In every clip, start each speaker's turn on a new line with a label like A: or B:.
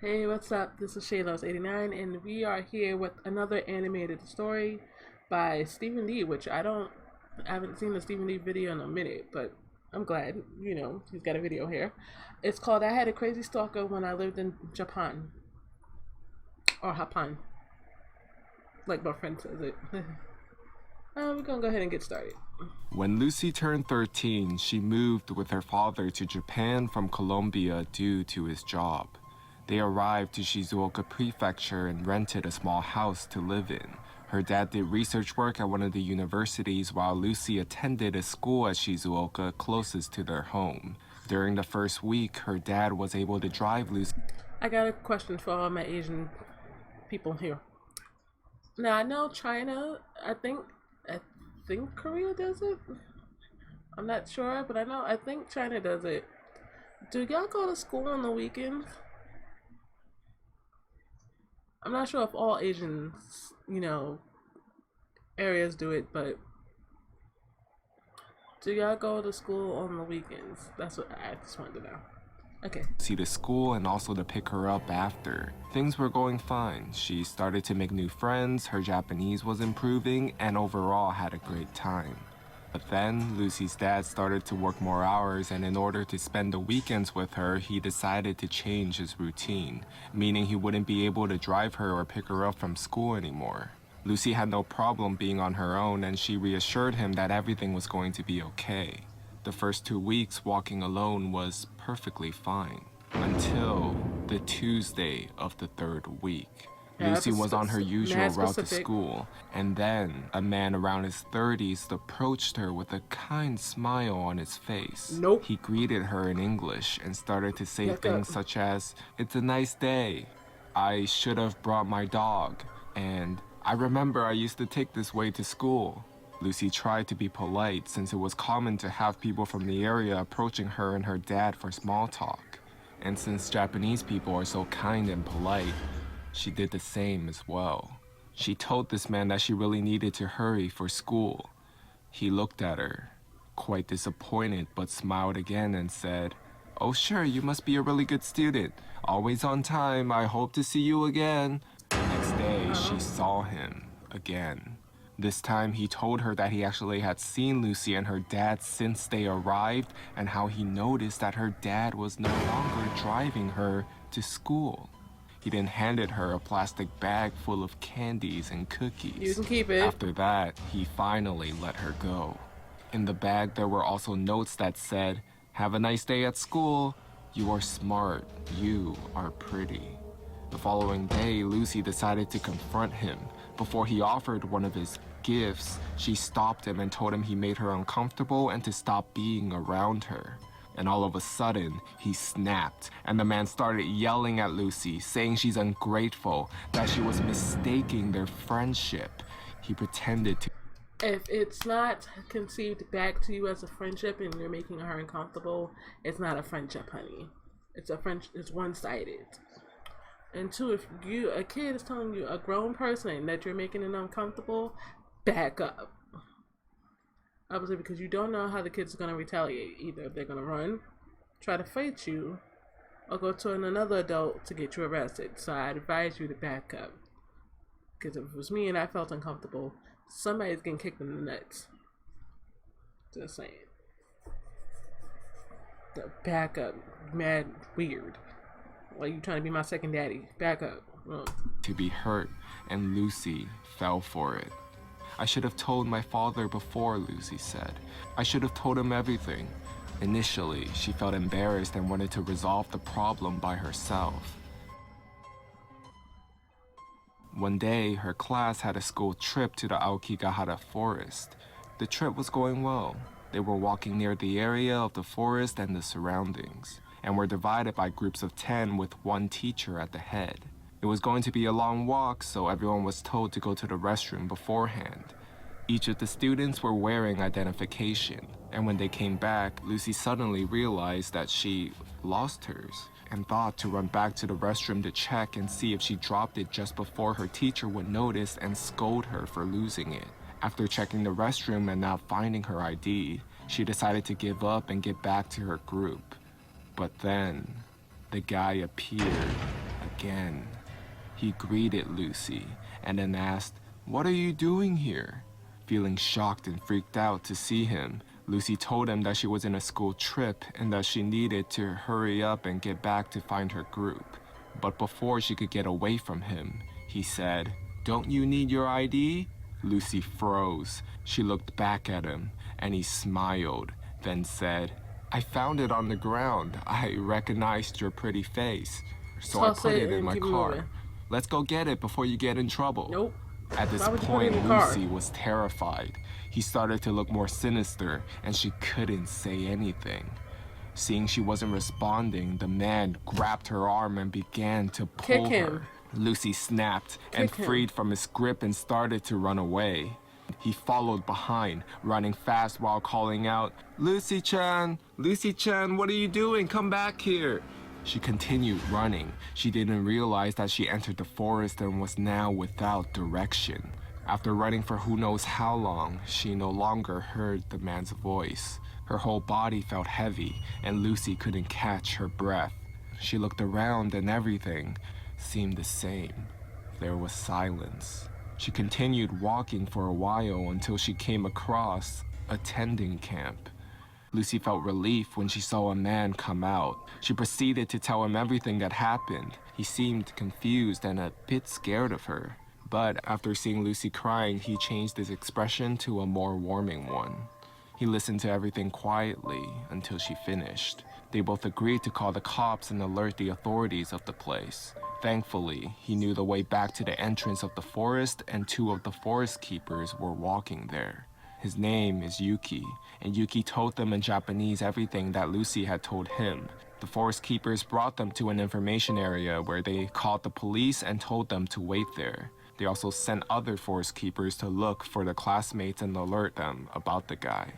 A: Hey, what's up? This is Shaylos89, and we are here with another animated story by Stephen D, which I haven't seen a Stephen D video in a minute, but I'm glad, he's got a video here. It's called I Had a Crazy Stalker When I Lived in Japan. Or Japan. Like my friend says it. We're gonna go ahead and get started.
B: When Lucy turned 13, she moved with her father to Japan from Colombia due to his job. They arrived to Shizuoka Prefecture and rented a small house to live in. Her dad did research work at one of the universities while Lucy attended a school at Shizuoka closest to their home. During the first week, her dad was able to drive Lucy.
A: I got a question for all my Asian people here. Now, I know China, I think Korea does it. I'm not sure, but I think China does it. Do y'all go to school on the weekends? I'm not sure if all Asian, areas do it, but do y'all go to school on the weekends? That's what I just wanted to know. Okay.
B: See to school and also to pick her up after. Things were going fine. She started to make new friends, her Japanese was improving, and overall had a great time. But then, Lucy's dad started to work more hours, and in order to spend the weekends with her, he decided to change his routine, meaning he wouldn't be able to drive her or pick her up from school anymore. Lucy had no problem being on her own, and she reassured him that everything was going to be okay. The first 2 weeks walking alone was perfectly fine, until the Tuesday of the third week. Lucy was on her usual route to school, and then a man around his 30s approached her with a kind smile on his face.
A: Nope.
B: He greeted her in English and started to say things such as, "It's a nice day," "I should have brought my dog," and "I remember I used to take this way to school." Lucy tried to be polite since it was common to have people from the area approaching her and her dad for small talk. And since Japanese people are so kind and polite, she did the same as well. She told this man that she really needed to hurry for school. He looked at her, quite disappointed, but smiled again and said, "Oh sure, you must be a really good student. Always on time. I hope to see you again." The next day, she saw him again. This time, he told her that he actually had seen Lucy and her dad since they arrived, and how he noticed that her dad was no longer driving her to school. He then handed her a plastic bag full of candies and cookies.
A: You can keep it.
B: After that, he finally let her go. In the bag, there were also notes that said, "Have a nice day at school. You are smart. You are pretty." The following day, Lucy decided to confront him. Before he offered one of his gifts, she stopped him and told him he made her uncomfortable and to stop being around her. And all of a sudden, he snapped, and the man started yelling at Lucy, saying she's ungrateful, that she was mistaking their friendship. He pretended to.
A: If it's not conceived back to you as a friendship and you're making her uncomfortable, it's not a friendship, honey. It's one-sided. And two, if a kid is telling you, a grown person, that you're making it uncomfortable, back up. Obviously, because you don't know how the kids are going to retaliate. Either if they're going to run, try to fight you, or go to another adult to get you arrested. So I advise you to back up. Because if it was me and I felt uncomfortable, somebody's getting kicked in the nuts. Just saying. The back up. Mad weird. Like you trying to be my second daddy. Back up.
B: To be hurt, and Lucy fell for it. "I should have told my father before," Lucy said. "I should have told him everything." Initially, she felt embarrassed and wanted to resolve the problem by herself. One day, her class had a school trip to the Aokigahara forest. The trip was going well. They were walking near the area of the forest and the surroundings, and were divided by groups of 10 with one teacher at the head. It was going to be a long walk, so everyone was told to go to the restroom beforehand. Each of the students were wearing identification, and when they came back, Lucy suddenly realized that she lost hers, and thought to run back to the restroom to check and see if she dropped it just before her teacher would notice and scold her for losing it. After checking the restroom and not finding her ID, she decided to give up and get back to her group. But then, the guy appeared again. He greeted Lucy and then asked, "What are you doing here?" Feeling shocked and freaked out to see him, Lucy told him that she was in a school trip and that she needed to hurry up and get back to find her group. But before she could get away from him, he said, "Don't you need your ID?" Lucy froze. She looked back at him and he smiled, then said, "I found it on the ground. I recognized your pretty face, so I put it in my car. Let's go get it before you get in trouble."
A: Nope.
B: At this point, Lucy was terrified. He started to look more sinister and she couldn't say anything. Seeing she wasn't responding, the man grabbed her arm and began to pull her. Lucy snapped and freed from his grip and started to run away. He followed behind, running fast while calling out, "Lucy-chan! Lucy-chan, what are you doing? Come back here!" She continued running. She didn't realize that she entered the forest and was now without direction. After running for who knows how long, she no longer heard the man's voice. Her whole body felt heavy, and Lucy couldn't catch her breath. She looked around and everything seemed the same. There was silence. She continued walking for a while until she came across a tending camp. Lucy felt relief when she saw a man come out. She proceeded to tell him everything that happened. He seemed confused and a bit scared of her. But after seeing Lucy crying, he changed his expression to a more warming one. He listened to everything quietly until she finished. They both agreed to call the cops and alert the authorities of the place. Thankfully, he knew the way back to the entrance of the forest, and 2 of the forest keepers were walking there. His name is Yuki, and Yuki told them in Japanese everything that Lucy had told him. The forest keepers brought them to an information area where they called the police and told them to wait there. They also sent other forest keepers to look for the classmates and alert them about the guy.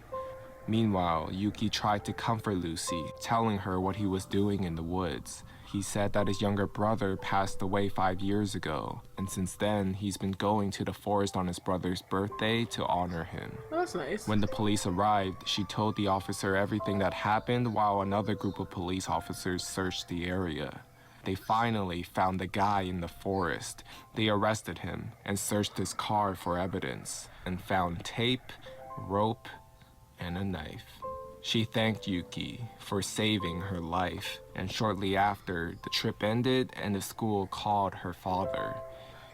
B: Meanwhile, Yuki tried to comfort Lucy, telling her what he was doing in the woods. He said that his younger brother passed away 5 years ago, and since then, he's been going to the forest on his brother's birthday to honor him.
A: Oh, that's nice.
B: When the police arrived, she told the officer everything that happened while another group of police officers searched the area. They finally found the guy in the forest. They arrested him and searched his car for evidence and found tape, rope, and a knife. She thanked Yuki for saving her life, and shortly after, the trip ended and the school called her father.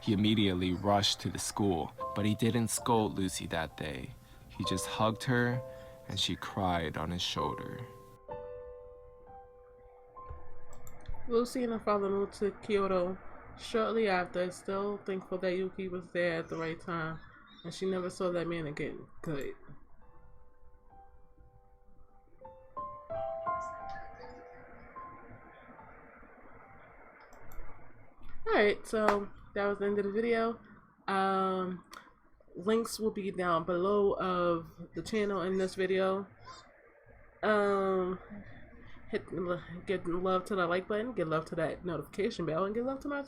B: He immediately rushed to the school, but he didn't scold Lucy that day. He just hugged her and she cried on his shoulder.
A: Lucy and her father moved to Kyoto shortly after, still thankful that Yuki was there at the right time, and she never saw that man again. Good. Alright, so that was the end of the video. Links will be down below of the channel in this video. Get love to the like button, get love to that notification bell, and get love to my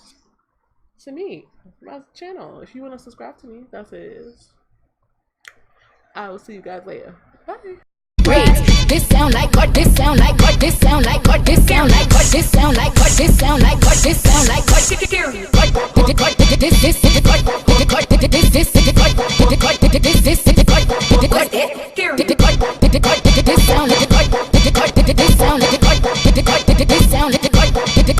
A: channel. If you want to subscribe to me, that's it. I will see you guys later. Bye.
C: This sound like what? This sound like what? This sound like what? This sound like what? This sound like what? This sound like what? This sound like what? This